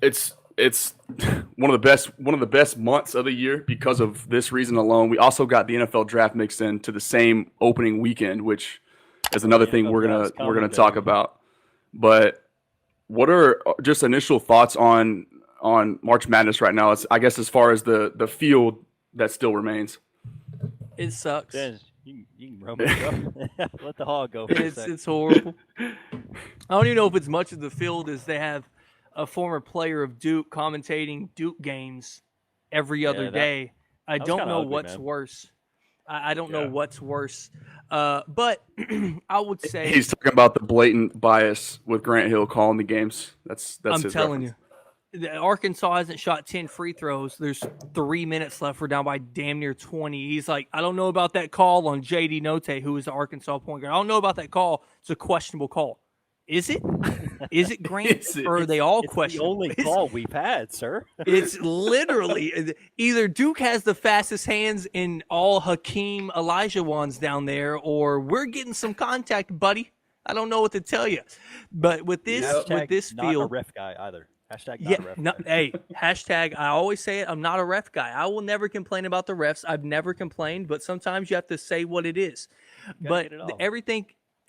It's one of the best months of the year because of this reason alone. We also got the NFL draft mixed into the same opening weekend, which is another thing we're gonna talk about. But what are just initial thoughts on March Madness right now? I guess as far as the field that still remains. It sucks. Ben, you can roam it. Go. Let the hog go. It's horrible. I don't even know if it's much of the field as they have a former player of Duke commentating Duke games every other day. I don't know what's worse. I don't know what's worse. But I would say he's talking about the blatant bias with Grant Hill calling the games. That's I'm his telling reference. you. Arkansas hasn't shot 10 free throws. There's 3 minutes left. We're down by damn near 20. He's like, I don't know about that call on J.D. Note, who is the Arkansas point guard. I don't know about that call. It's a questionable call. Is it? Is it Grant? Or are they all questionable? The only call we've had, sir. It's literally either Duke has the fastest hands in all Hakeem Olajuwons down there, or we're getting some contact, buddy. I don't know what to tell you. But with this field, not a ref guy either. Hashtag not a ref guy. Hey, hashtag, I always say it, I'm not a ref guy. I will never complain about the refs. I've never complained, but sometimes you have to say what it is. But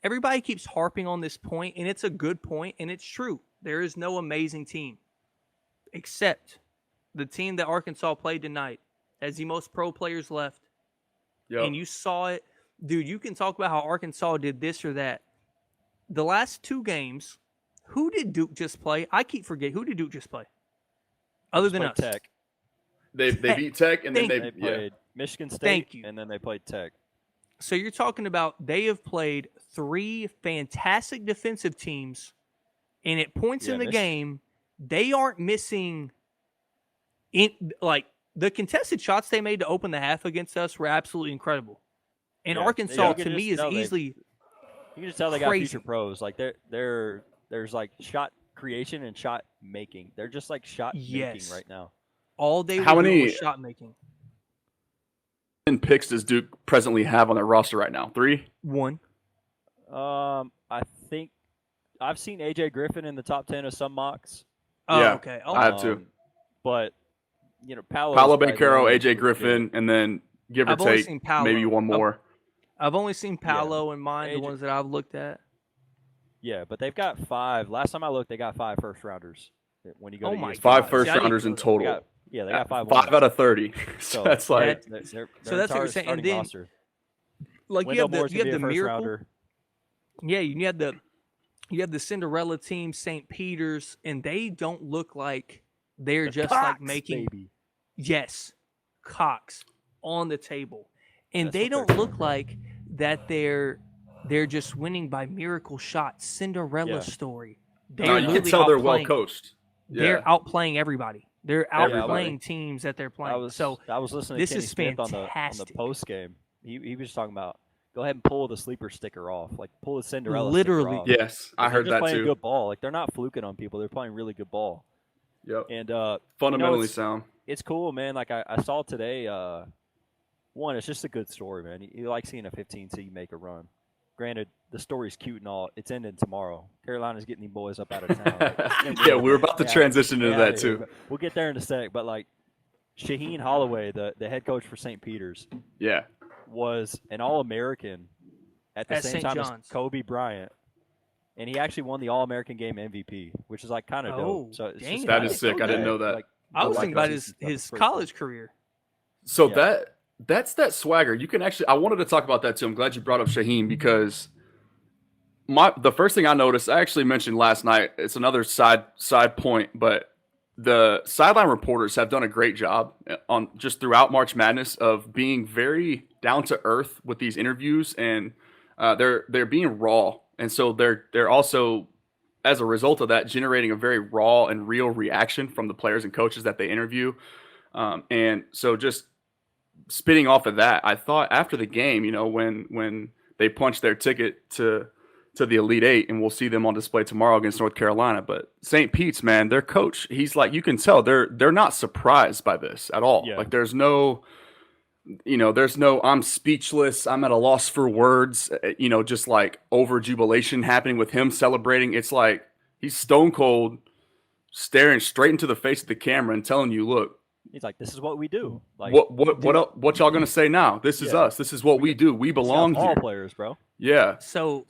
everybody keeps harping on this point, and it's a good point, and it's true. There is no amazing team, except the team that Arkansas played tonight has the most pro players left. Yep. And you saw it. Dude, you can talk about how Arkansas did this or that. The last 2 games, who did Duke just play? I keep forgetting. Who did Duke just play? Other than us. Tech. They beat Tech, and then they played Michigan State, and then they played Tech. So you're talking about they have played 3 fantastic defensive teams, and at points in the game, they aren't missing. The contested shots they made to open the half against us were absolutely incredible. And Arkansas, to me, is easily. You can just tell they got future pros. Like there's like shot creation and shot making. They're just like shot making right now. All day. How many shot making? Picks does Duke presently have on their roster right now? 3? 1. I think I've seen AJ Griffin in the top 10 of some mocks. Oh, yeah, okay. I have too. But Paolo Banchero, AJ Griffin, and then give or take maybe one more. I've only seen Paolo in mine, the ones that I've looked at. Yeah, but they've got 5. Last time I looked, they got 5 first rounders. When you go to 5 first rounders in total. They got 5. 5 out of 30. So that's like so that's what you're saying. And then, like you have the Miracle. Rounder. Yeah, you have the Cinderella team, St. Peter's, and they don't look like they're just Cox, like making Cox on the table, and they don't look like that they're just winning by miracle shots. Cinderella story. You can tell they're well coached. They're outplaying everybody. They're outplaying teams that they're playing. I was listening to Kenny Smith on the post game. He was talking about go ahead and pull the sleeper sticker off, like pull the Cinderella. Literally, sticker off. Yes, I heard that playing too. Good ball, like they're not fluking on people. They're playing really good ball. Yep. And fundamentally sound. It's cool, man. Like I saw today. One, it's just a good story, man. You like seeing a 15 seed make a run. Granted, the story's cute and all. It's ending tomorrow. Carolina's getting these boys up out of town. Yeah, we were about to transition into that too. We'll get there in a sec. But like Shaheen Holloway, the head coach for St. Peter's, was an All-American at the same time as Kobe Bryant, and he actually won the All-American game MVP, which is like kind of dope. So that is sick. I didn't know that. Like, I was thinking about his college career. So that's that swagger. You can actually. I wanted to talk about that too. I'm glad you brought up Shaheen because the first thing I noticed, I actually mentioned last night. It's another side point, but the sideline reporters have done a great job on just throughout March Madness of being very down to earth with these interviews, and they're being raw, and so they're also, as a result of that, generating a very raw and real reaction from the players and coaches that they interview, and so just spitting off of that, I thought after the game, when they punched their ticket to the Elite Eight, and we'll see them on display tomorrow against North Carolina. But St. Pete's, man, their coach, he's like, you can tell they're not surprised by this at all. Yeah. Like there's no I'm speechless, I'm at a loss for words, just like over jubilation happening with him celebrating. It's like he's stone cold staring straight into the face of the camera and telling you, look, he's like, this is what we do. Like, what y'all gonna say now? This is us. This is what we do. We belong here. All players, bro. Yeah. So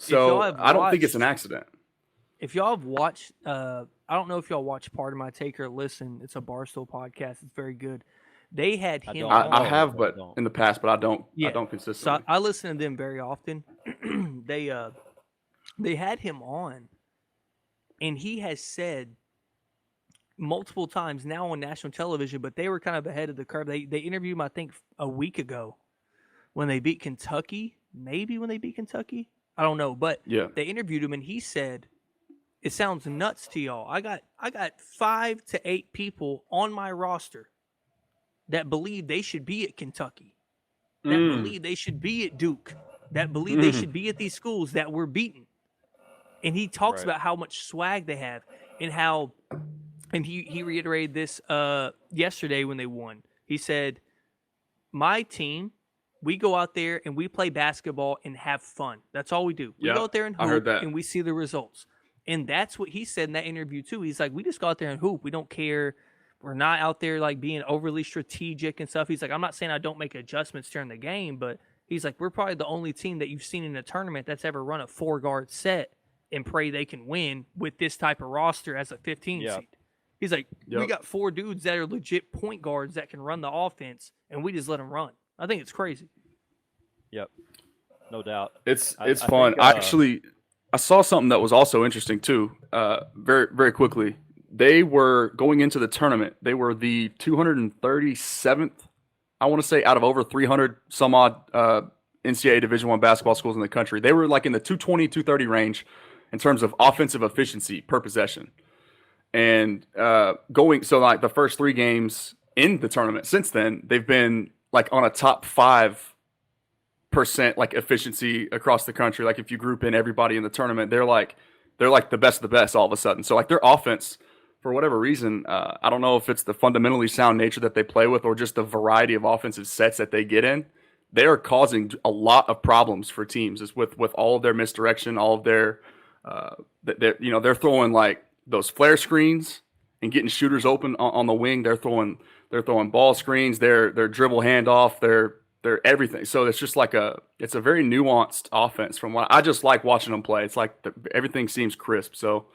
I don't think it's an accident. If y'all have watched, I don't know if y'all watch Part of My Take or listen. It's a Barstool podcast. It's very good. They had him. I have, but in the past, but I don't. Yeah. I don't consistently. So I listen to them very often. They had him on, and he has said multiple times now on national television, but they were kind of ahead of the curve. They interviewed him, I think, a week ago when they beat Kentucky. Maybe when they beat Kentucky, I don't know, but they interviewed him, and he said, "It sounds nuts to y'all. I got 5 to 8 people on my roster that believe they should be at Kentucky, that believe they should be at Duke, that believe they should be at these schools that were beaten." And he talks about how much swag they have and how, and he reiterated this yesterday when they won. He said, "My team, we go out there and we play basketball and have fun. That's all we do. We go out there and hoop and we see the results." And that's what he said in that interview too. He's like, we just go out there and hoop. We don't care. We're not out there like being overly strategic and stuff. He's like, I'm not saying I don't make adjustments during the game, but he's like, we're probably the only team that you've seen in a tournament that's ever run a 4-guard set and pray they can win with this type of roster as a 15 seed. He's like, we got 4 dudes that are legit point guards that can run the offense, and we just let them run. I think it's crazy. Yep, no doubt. It's fun. I saw something that was also interesting too. Very very quickly, they were going into the tournament. They were the 237th, I want to say, out of over 300 some odd NCAA Division I basketball schools in the country. They were like in the 220, 230 range in terms of offensive efficiency per possession. And like the first 3 games in the tournament since then, they've been like on a top 5% like efficiency across the country. Like if you group in everybody in the tournament, they're like the best of the best all of a sudden. So like their offense, for whatever reason, I don't know if it's the fundamentally sound nature that they play with or just the variety of offensive sets that they get in. They are causing a lot of problems for teams. It's with all of their misdirection, all of their they're throwing like those flare screens and getting shooters open on the wing. They're throwing ball screens. They're dribble handoff. They're everything. So it's just like it's a very nuanced offense from what I just like watching them play. It's like everything seems crisp. So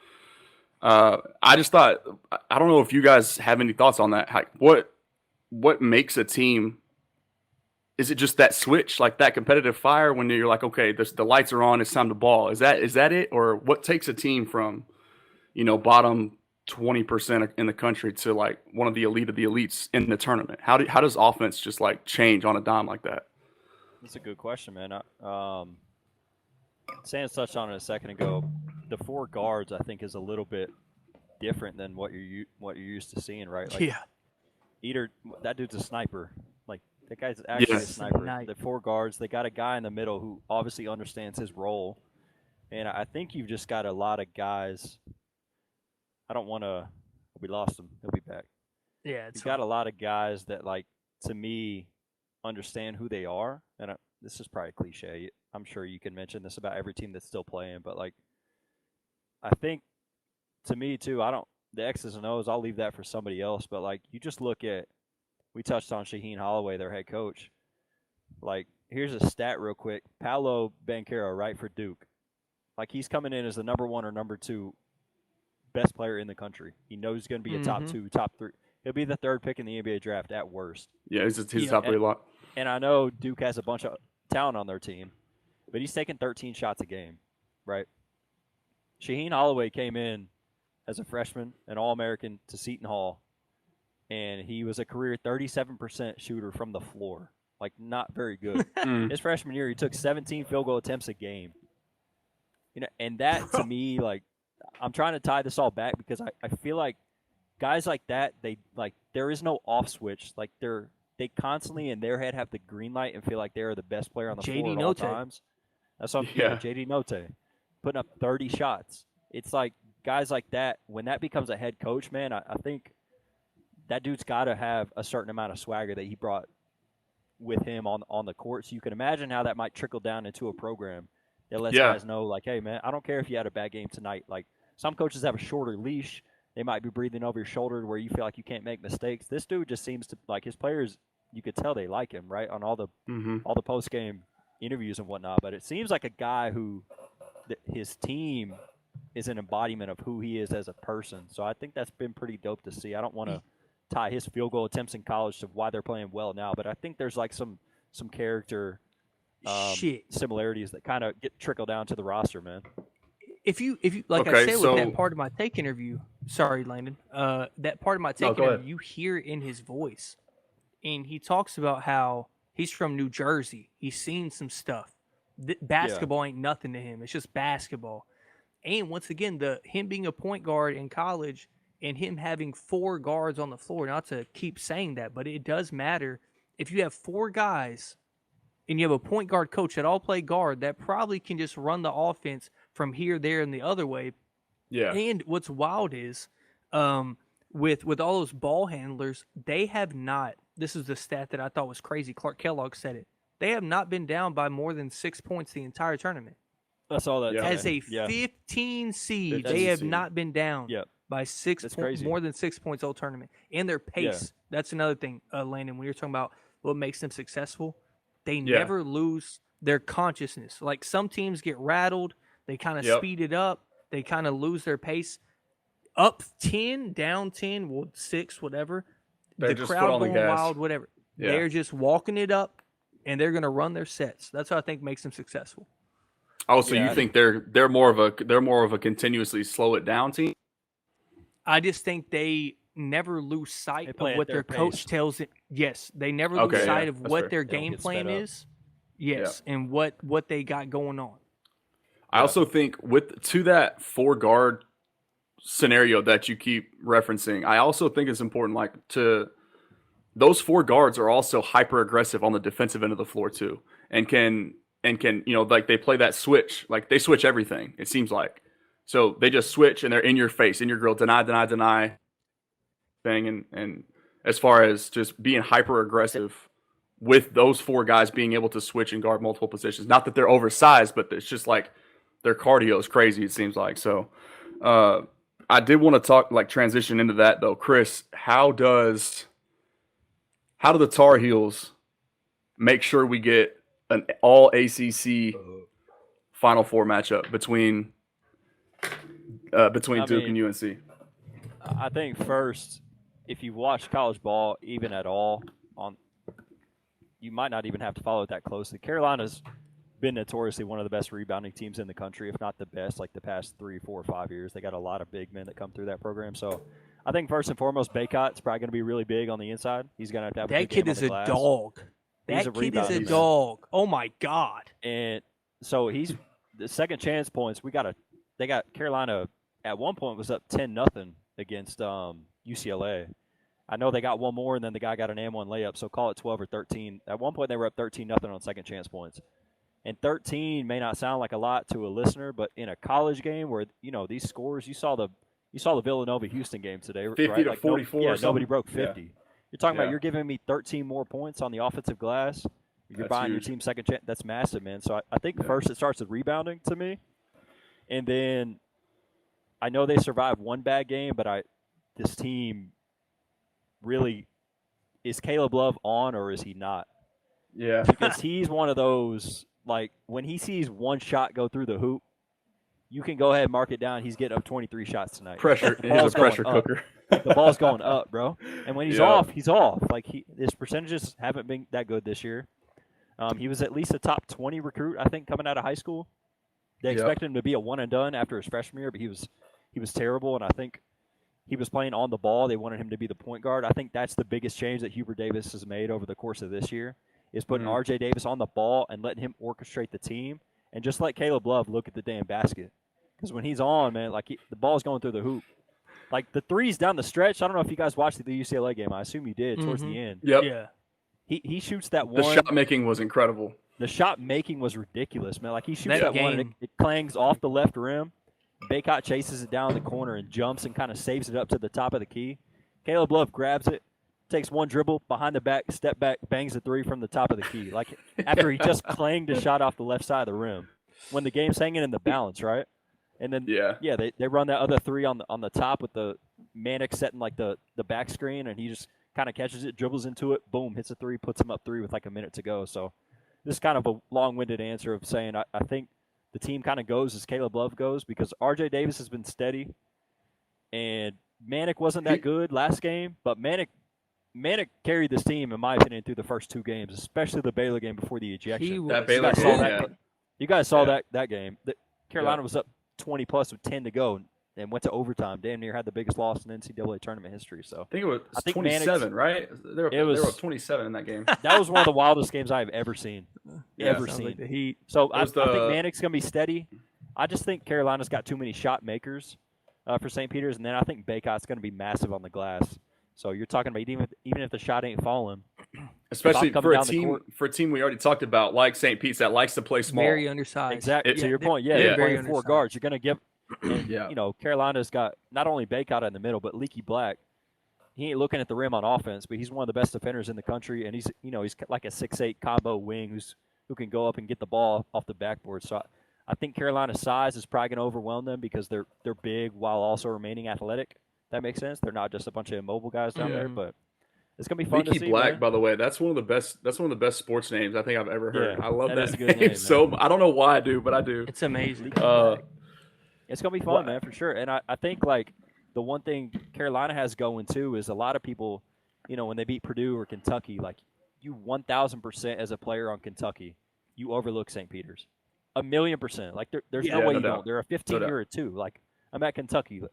I just thought, I don't know if you guys have any thoughts on that. What makes a team? Is it just that switch, like that competitive fire when you're like, okay, the lights are on, it's time to ball? Is that it? Or what takes a team from, bottom 20% in the country to like one of the elite of the elites in the tournament? How does offense just like change on a dime like that? That's a good question, man. Sans touched on it a second ago. The 4 guards, I think, is a little bit different than what you're used to seeing, right? Like, Eater, that dude's a sniper. Like that guy's actually a sniper. The 4 guards, they got a guy in the middle who obviously understands his role, and I think you've just got a lot of guys. I don't want to. We lost him. He'll be back. Yeah, you've got a lot of guys that, like, to me, understand who they are, and this is probably cliche. I'm sure you can mention this about every team that's still playing, but like, I think to me too, the X's and O's, I'll leave that for somebody else. But like, you just look at, we touched on Shaheen Holloway, their head coach. Like, here's a stat real quick. Paolo Banchero, right, for Duke. Like, he's coming in as the number 1 or number 2 best player in the country. He knows he's going to be a top 2, top 3. He'll be the 3rd pick in the NBA draft at worst. Yeah, he's top 3 lot. And I know Duke has a bunch of talent on their team, but he's taking 13 shots a game, right? Shaheen Holloway came in as a freshman, an All-American to Seton Hall, and he was a career 37% shooter from the floor. Like, not very good. His freshman year, he took 17 field goal attempts a game. And that, to me, like, I'm trying to tie this all back because I feel like guys like that, there is no off switch. Like, they constantly in their head have the green light and feel like they're the best player on the floor at all times. That's what JD Note putting up 30 shots. It's like guys like that, when that becomes a head coach, man, I think that dude's got to have a certain amount of swagger that he brought with him on the court. So you can imagine how that might trickle down into a program that lets guys know, like, hey, man, I don't care if you had a bad game tonight. Like, some coaches have a shorter leash. they might be breathing over your shoulder where you feel like you can't make mistakes. This dude just seems to like his players. You could tell they like him, right, on all the post game interviews and whatnot. But it seems like a guy who his team is an embodiment of who he is as a person. So I think that's been pretty dope to see. I don't want to tie his field goal attempts in college to why they're playing well now, but I think there's like some character similarities that kind of get trickle down to the roster, man. If you like I said with that part of my take interview, sorry, Landon, that part of my take interview, you hear in his voice, and he talks about how he's from New Jersey. He's seen some stuff. Basketball ain't nothing to him. It's just basketball. And once again, him being a point guard in college and him having 4 guards on the floor, not to keep saying that, but it does matter. If you have 4 guys and you have a point guard coach that all play guard, that probably can just run the offense from here, there, and the other way. Yeah. And what's wild is with all those ball handlers, they have not, this is the stat that I thought was crazy. Clark Kellogg said it. They have not been down by more than 6 points the entire tournament. That's all that. As a 15 seed, they have not been down by 6 points, more than 6 points all tournament. And their pace, that's another thing, Landon, when you're talking about what makes them successful, they never lose their consciousness. Like some teams get rattled, they kind of speed it up, they kind of lose their pace. Up 10, down 10, 6, whatever. They're the crowd going wild, whatever. Yeah. They're just walking it up, and they're going to run their sets. That's what I think makes them successful. Oh, so you think they're more of a continuously slow it down team? I just think they never lose sight of what their coach tells them. Yes, they never lose sight of what their game plan is. Yes, and what they got going on. I also think to that 4 guard scenario that you keep referencing, I also think it's important those 4 guards are also hyper aggressive on the defensive end of the floor too, and can like they play that switch, like they switch everything, it seems like. So they just switch and they're in your face, in your grill, deny thing, and as far as just being hyper aggressive with those 4 guys being able to switch and guard multiple positions. Not that they're oversized, but it's just like their cardio is crazy, it seems like. So I did want to transition into that though. Chris, how do the Tar Heels make sure we get an all ACC Final Four matchup between Duke and UNC? I think first, if you watch college ball even at all, you might not even have to follow it that closely. Carolina's been notoriously one of the best rebounding teams in the country, if not the best, like the past 3, 4, 5 years. They got a lot of big men that come through that program. So I think first and foremost, Baycott's probably going to be really big on the inside. He's going to have that kid is a dog. That kid is a dog. Oh my God. And so he's the second chance points. They got Carolina at one point was up 10-0 against UCLA. I know they got one more, and then the guy got an and-one layup, so call it 12 or 13. At one point, they were up 13-0 on second chance points. And 13 may not sound like a lot to a listener, but in a college game where, these scores, you saw the Villanova-Houston game today, 50 right? to 44 nobody broke 50. Yeah. You're talking about you're giving me 13 more points on the offensive glass. You're buying your team second chance. That's massive, man. So I think first it starts with rebounding to me. And then I know they survived one bad game, but this team really – is Caleb Love on or is he not? Yeah. Because he's one of those – like, when he sees one shot go through the hoop, you can go ahead and mark it down. He's getting up 23 shots tonight. Pressure. He's a pressure cooker. The ball's going up, bro. And when he's off, he's off. Like, his percentages haven't been that good this year. He was at least a top 20 recruit, I think, coming out of high school. They expected him to be a one-and-done after his freshman year, but he was terrible, and I think he was playing on the ball. They wanted him to be the point guard. I think that's the biggest change that Hubert Davis has made over the course of this year, is putting R.J. Davis on the ball and letting him orchestrate the team, and just let Caleb Love look at the damn basket. Because when he's on, man, like the ball's going through the hoop. Like the threes down the stretch, I don't know if you guys watched the UCLA game. I assume you did towards the end. Yep. Yeah. He shoots that one. The shot making was incredible. The shot making was ridiculous, man. Like he shoots that one and it clangs off the left rim. Baycott chases it down the corner and jumps and kind of saves it up to the top of the key. Caleb Love grabs it, takes one dribble behind the back, step back, bangs the three from the top of the key. Like after he just clanged a shot off the left side of the rim. When the game's hanging in the balance, right? And then they run that other three on the top with the Manek setting like the back screen, and he just kind of catches it, dribbles into it, boom, hits a three, puts him up 3 with like a minute to go. So this is kind of a long-winded answer of saying I think the team kind of goes as Caleb Love goes because R.J. Davis has been steady, and Manek wasn't that good last game, but Manek carried this team, in my opinion, through the first 2 games, especially the Baylor game before the ejection. That Baylor game, you guys saw that game. Carolina was up 20-plus with 10 to go and went to overtime. Damn near had the biggest loss in NCAA tournament history. So I think it was 27, right? They were up 27 in that game. That was one of the wildest games I've ever seen. Like the Heat. So I think Manek's going to be steady. I just think Carolina's got too many shot makers for St. Peter's, and then I think Baycott's going to be massive on the glass. So you're talking about even if the shot ain't falling. Especially for a team we already talked about, like St. Pete's, that likes to play small. Very undersized. Exactly. To your point, they're very undersized. 4 guards. You're going to give Carolina's got not only Baycott in the middle, but Leaky Black. He ain't looking at the rim on offense, but he's one of the best defenders in the country, and he's like a 6'8" combo wing who can go up and get the ball off the backboard. So I think Carolina's size is probably going to overwhelm them because they're big while also remaining athletic. That makes sense. They're not just a bunch of immobile guys down there, but it's gonna be fun to see. Leaky Black, man. by the way, that's one of the best sports names I think I've ever heard. Yeah, I love that is a good name name, so. I don't know why I do, but I do. It's amazing. It's gonna be fun, man, for sure. And I think like the one thing Carolina has going too is a lot of people, when they beat Purdue or Kentucky, like you 1,000% as a player on Kentucky, you overlook St. Peter's, 1,000,000%. Like there's no way you don't. They're a 15-year or 2. Like I'm at Kentucky.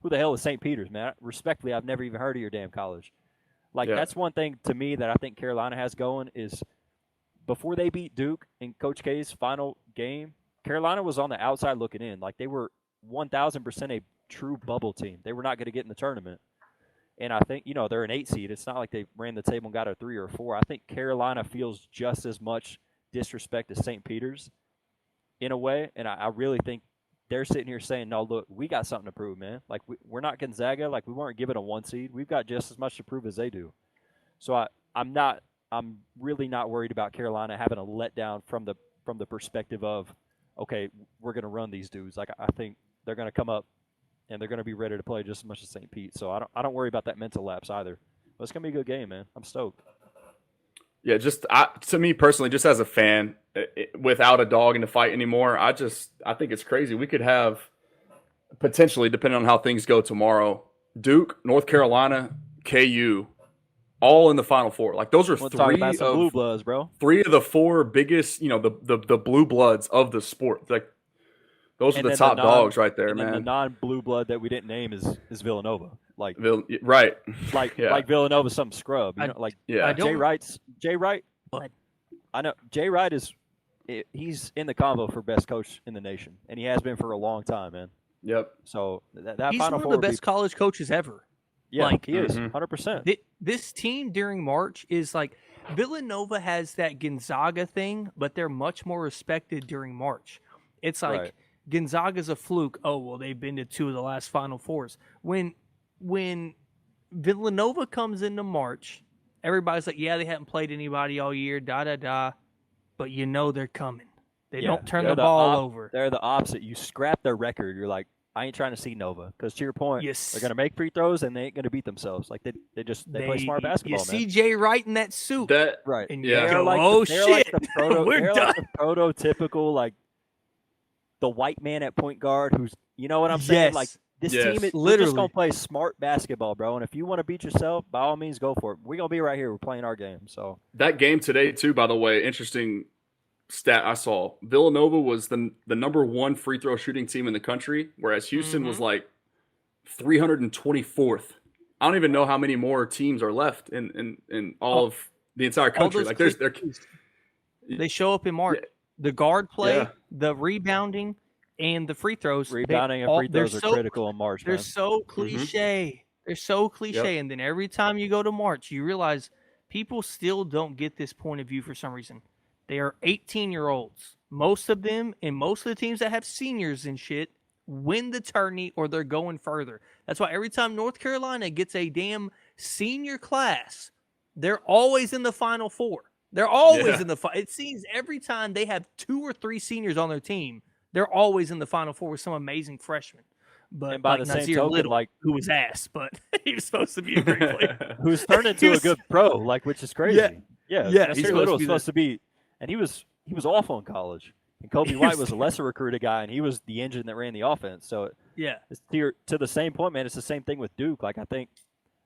Who the hell is St. Peter's, man? Respectfully, I've never even heard of your damn college. That's one thing to me that I think Carolina has going is before they beat Duke in Coach K's final game, Carolina was on the outside looking in. Like they were 1,000% a true bubble team. They were not going to get in the tournament. And I think, they're an 8 seed. It's not like they ran the table and got a 3 or a 4. I think Carolina feels just as much disrespect as St. Peter's in a way. And I really think they're sitting here saying, no, look, we got something to prove, man. Like, we're not Gonzaga. Like, we weren't given a 1 seed. We've got just as much to prove as they do. So I'm really not worried about Carolina having a letdown from the perspective of, okay, we're going to run these dudes. Like, I think they're going to come up and they're going to be ready to play just as much as St. Pete. So I don't worry about that mental lapse either. But it's going to be a good game, man. I'm stoked. Yeah, to me personally, just as a fan, without a dog in the fight anymore, I think it's crazy. We could have potentially, depending on how things go tomorrow, Duke, North Carolina, KU, all in the Final Four. Like those are blue bloods, bro. 3 of the 4 biggest, the blue bloods of the sport. Like those are the top dogs right there, man. And the non-blue blood that we didn't name is Villanova. Like right, like Villanova's some scrub. Jay Wright. But I know Jay Wright he's in the convo for best coach in the nation, and he has been for a long time, man. Yep. So that he's Final one Four of the best college coaches ever. Yeah, he is 100%. This team during March is like Villanova has that Gonzaga thing, but they're much more respected during March. It's like Gonzaga's a fluke. Oh well, they've been to 2 of the last Final Fours. When Villanova comes into March, everybody's like, yeah, they haven't played anybody all year, da-da-da, but they're coming. They don't turn the ball over. They're the opposite. You scrap their record, you're like, I ain't trying to see Nova. Because to your point, they're going to make free throws and they ain't going to beat themselves. Like, they play smart basketball, man. You see Jay Wright in that suit. Right. And they're like, shit, we're done. Like the prototypical, like, the white man at point guard who's, you know what I'm saying? Yes. Like, this team is literally just going to play smart basketball, bro. And if you want to beat yourself, by all means, go for it. We're going to be right here. We're playing our game. So that game today, too, by the way, interesting stat I saw. Villanova was the number 1 free throw shooting team in the country, whereas Houston was like 324th. I don't even know how many more teams are left in all of the entire country. Like they show up in March. Yeah. The guard play, the rebounding, and the free throws. Rebounding and free throws are critical in March. They're so cliche. They're so cliche. Yep. And then every time you go to March, you realize people still don't get this point of view for some reason. They are 18-year-olds. Most of them, and most of the teams that have seniors and shit, win the tourney or they're going further. That's why every time North Carolina gets a damn senior class, they're always in the Final Four. They're always in the – it seems every time they have 2 or 3 seniors on their team, they're always in the Final Four with some amazing freshmen. But and by the same Nazir token, Little, like who was ass, but he was supposed to be a great player. Who's turned into a good pro, like, which is crazy. Yeah, Nazir Little was supposed to be, and he was awful in college. And Kobe White was a lesser recruited guy, and he was the engine that ran the offense. So it's to the same point, man. It's the same thing with Duke. Like, I think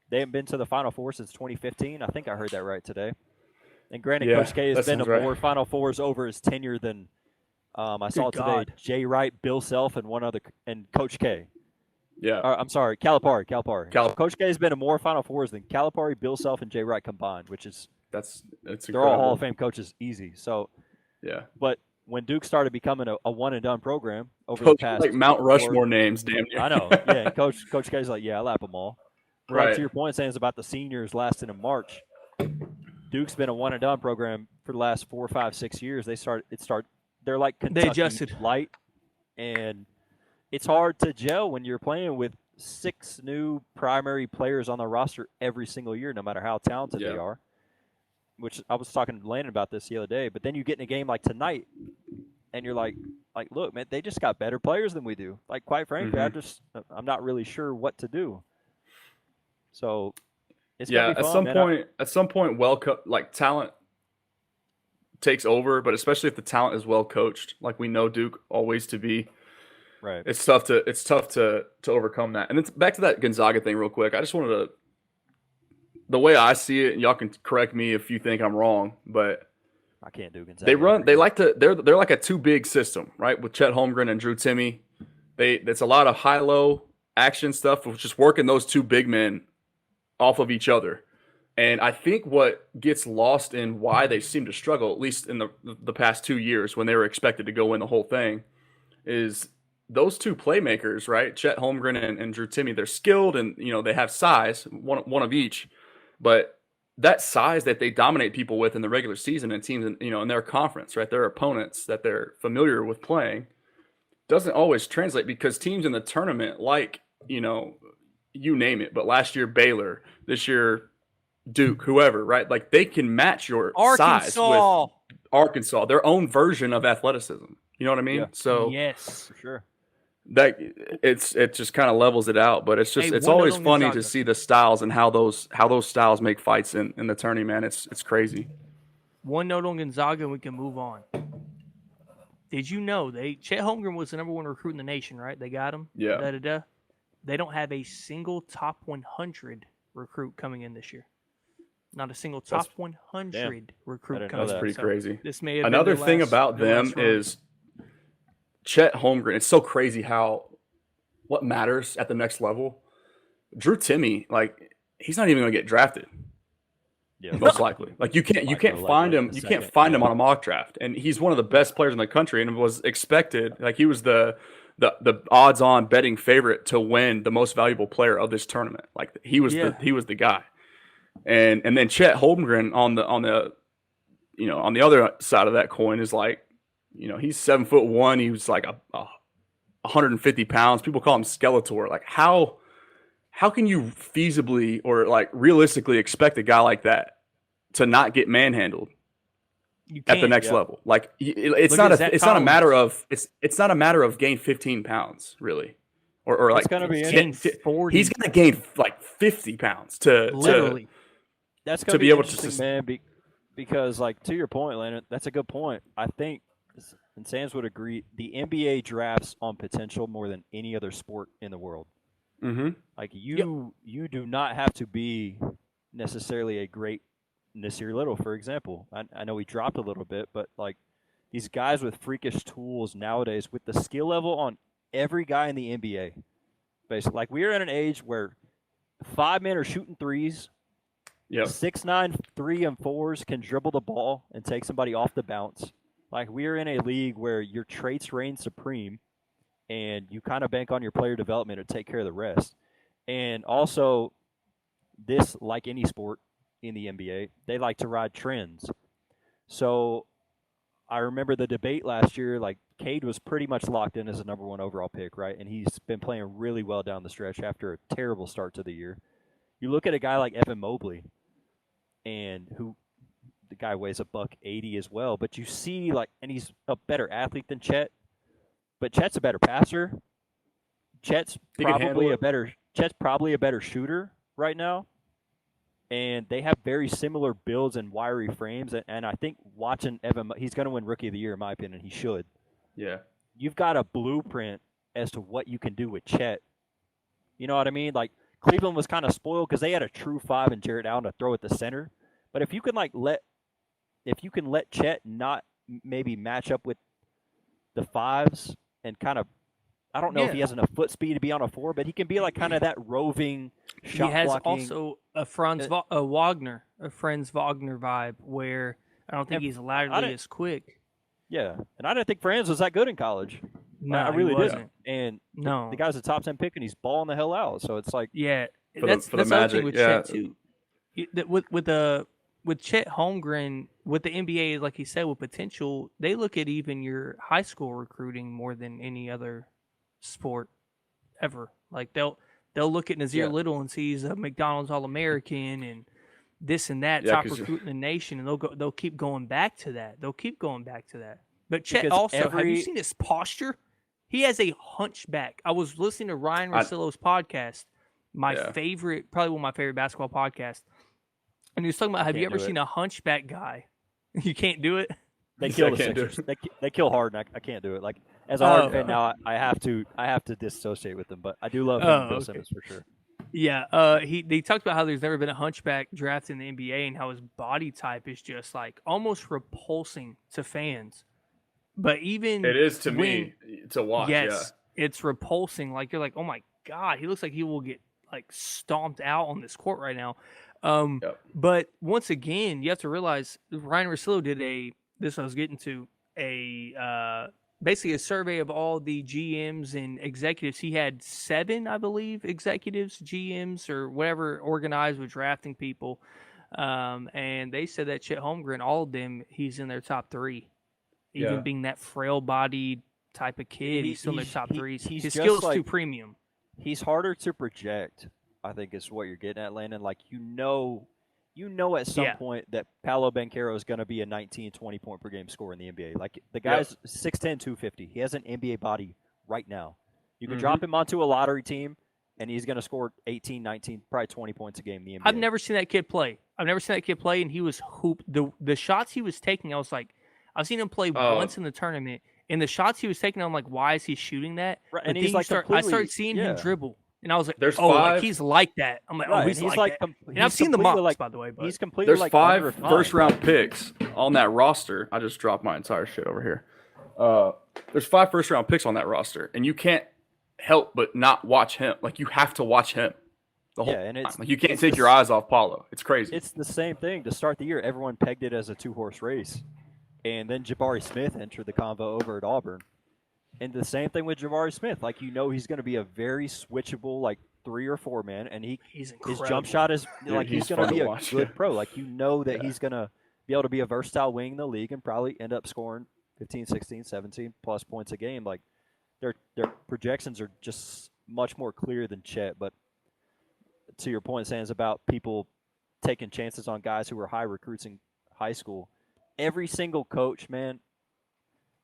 they haven't been to the Final Four since 2015. I think I heard that right today. And granted, Coach K has been to more Final Fours over his tenure than I saw today. Jay Wright, Bill Self, and one other, and Coach K. Yeah. I'm sorry, Calipari. Coach K has been to more Final Fours than Calipari, Bill Self, and Jay Wright combined, which is it's they're incredible. all Hall of Fame coaches, easy. So but when Duke started becoming a one and done program over the past, like Mount Rushmore names, damn near. I know. Yeah, and Coach K's like, I lap them all. Right. To your point, saying it's about the seniors lasting in March. Duke's been a one and done program for the last 4, 5, 6 years. They're like Kentucky they adjusted light, and it's hard to gel when you're playing with 6 new primary players on the roster every single year, no matter how talented they are. Which I was talking to Landon about this the other day. But then you get in a game like tonight, and you're like, look, man, they just got better players than we do. Like, quite frankly, I'm not really sure what to do. So it's gonna be fun, at some point, talent takes over, but especially if the talent is well coached, like we know Duke always to be. Right. It's tough to overcome that. And it's back to that Gonzaga thing real quick. I just wanted to, the way I see it, and y'all can correct me if you think I'm wrong, but I can't do Gonzaga. They're like a too big system, right? With Chet Holmgren and Drew Timme. It's a lot of high-low action stuff, with just working those two big men off of each other. And I think what gets lost in why they seem to struggle, at least in the past 2 years when they were expected to go win the whole thing, is those two playmakers, right? Chet Holmgren and Drew Timme, they're skilled and, they have size, one of each. But that size that they dominate people with in the regular season and teams, in their conference, right? Their opponents that they're familiar with playing, doesn't always translate, because teams in the tournament, like, you name it, but last year Baylor, this year Duke, whoever, right? Like, they can match your size with Arkansas, their own version of athleticism. You know what I mean? Yeah. So yes, for sure. That it just kind of levels it out, but it's always funny to see the styles and how those styles make fights in the tourney, man. It's crazy. One note on Gonzaga, and we can move on. Did you know Chet Holmgren was the number 1 recruit in the nation, right? They got him. Yeah. They don't have a single top 100 recruit coming in this year. Not a single top 100 recruit coming in. That's pretty crazy. This may have another been thing about them is Chet Holmgren. It's so crazy what matters at the next level. Drew Timme, like, he's not even going to get drafted. Yeah, most likely. Like, you can't find him. You can't find him on a mock draft, and he's one of the best players in the country, and was expected. Like, he was the odds-on betting favorite to win the most valuable player of this tournament. Like, he was the guy. And then Chet Holmgren on the other side of that coin is like, he's 7'1". He was like 150 pounds. People call him Skeletor. Like, how can you feasibly or like realistically expect a guy like that to not get manhandled at the next level? Like, it's not a matter of gain 15 pounds really, or like he's gonna gain like 50 pounds to literally. That's to be able to, man. Because, like, to your point, Landon, that's a good point. I think, and Sands would agree, the NBA drafts on potential more than any other sport in the world. Mm-hmm. Like, you do not have to be necessarily a great Nasir Little, for example. I know he dropped a little bit, but, like, these guys with freakish tools nowadays, with the skill level on every guy in the NBA, basically. Like, we're in an age where 5 men are shooting threes. Yep. 6'9", 3 and 4s can dribble the ball and take somebody off the bounce. Like, we are in a league where your traits reign supreme, and you kind of bank on your player development to take care of the rest. And also, this, like any sport in the NBA, they like to ride trends. So I remember the debate last year, like, Cade was pretty much locked in as a number 1 overall pick, right? And he's been playing really well down the stretch after a terrible start to the year. You look at a guy like Evan Mobley, and the guy weighs $180 as well, but you see, like, and he's a better athlete than Chet, but Chet's a better passer. Chet's probably a better shooter right now, and they have very similar builds and wiry frames. And I think watching Evan, he's going to win Rookie of the Year in my opinion. He should. Yeah. You've got a blueprint as to what you can do with Chet. You know what I mean? Like Cleveland was kind of spoiled because they had a true 5 in Jarrett Allen to throw at the center. But if you can let Chet not maybe match up with the 5s and kind of, I don't know if he has enough foot speed to be on a 4, but he can be like kind of that roving shot He has blocking. also a Franz Wagner vibe where I don't think he's laterally as quick. Yeah, and I didn't think Franz was that good in college. No, I really didn't. And no, the guy's a top 10 pick, and he's balling the hell out. So it's like, that's the other thing with Chet too. With Chet Holmgren, with the NBA, like he said, with potential, they look at even your high school recruiting more than any other sport ever. Like they'll look at Nazir Little and see he's a McDonald's All-American and this and that, top recruit in the nation, and they'll keep going back to that. But Chet also, have you seen his posture? He has a hunchback. I was listening to Ryan Russillo's podcast, favorite, probably one of my favorite basketball podcasts. And he was talking about, have you ever seen a hunchback guy? You can't do it? They kill the Sixers. They kill hard, and I can't do it. Like, as a hard fan now, I have to dissociate with them. But I do love him and Bill Simmons for sure. Yeah, they talked about how there's never been a hunchback draft in the NBA and how his body type is just like almost repulsing to fans. But even it is to me to watch. Yes, it's repulsing. Like you're like, oh my god, he looks like he will get like stomped out on this court right now. But once again, you have to realize Ryan Russillo did basically a survey of all the GMs and executives. He had 7, I believe, executives, GMs, or whatever organized with drafting people. And they said that Chet Holmgren, all of them, he's in their top 3. Even being that frail-bodied type of kid, he's still in their top 3. His skill's too premium. He's harder to project, I think, is what you're getting at, Landon. Like, you know at some point that Paolo Banchero is going to be a 19, 20-point per game scorer in the NBA. Like, the guy's 6'10", 250. He has an NBA body right now. You can drop him onto a lottery team, and he's going to score 18, 19, probably 20 points a game in the NBA. I've never seen that kid play. And he was hooped. The shots he was taking, I was like, I've seen him play once in the tournament, and the shots he was taking, I'm like, why is he shooting that? Right, and he's I started seeing him dribble. And I was like, he's like that. I'm like, he's like that. And I've seen the mocks, by the way. But he's completely there's 5 first-round picks on that roster. I just dropped my entire shit over here. There's 5 first-round picks on that roster, and you can't help but not watch him. Like, you have to watch him the whole time. Like, you can't take your eyes off Paulo. It's crazy. It's the same thing. To start the year, everyone pegged it as a 2-horse race. And then Jabari Smith entered the convo over at Auburn. And the same thing with Jabari Smith. Like, he's going to be a very switchable, like, 3 or 4 man. And his jump shot is, like, he's going to be a good pro. Like, that he's going to be able to be a versatile wing in the league and probably end up scoring 15, 16, 17 plus points a game. Like, their projections are just much more clear than Chet. But to your point, Sans, about people taking chances on guys who were high recruits in high school, every single coach, man,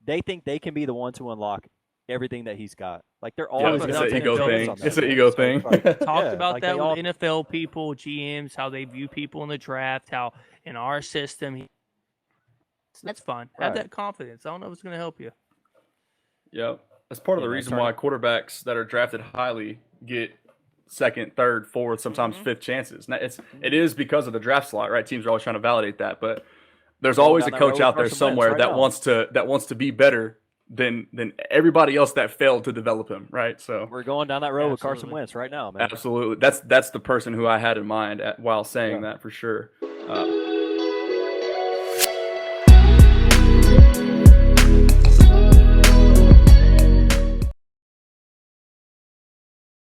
they think they can be the one to unlock everything that he's got. Like, they're always it's an ego thing. It's an ego thing. Talked about that with NFL people, GMs, how they view people in the draft, how in our system, that's fun. Have that confidence. I don't know if it's going to help you. Yep. That's part of the reason why quarterbacks that are drafted highly get second, third, fourth, sometimes fifth chances. Now, it is because of the draft slot, right? Teams are always trying to validate that, but there's always a coach out there somewhere that wants to be better than everybody else that failed to develop him, right? So we're going down that road with Carson Wentz right now, man. Absolutely. That's the person who I had in mind while saying that for sure.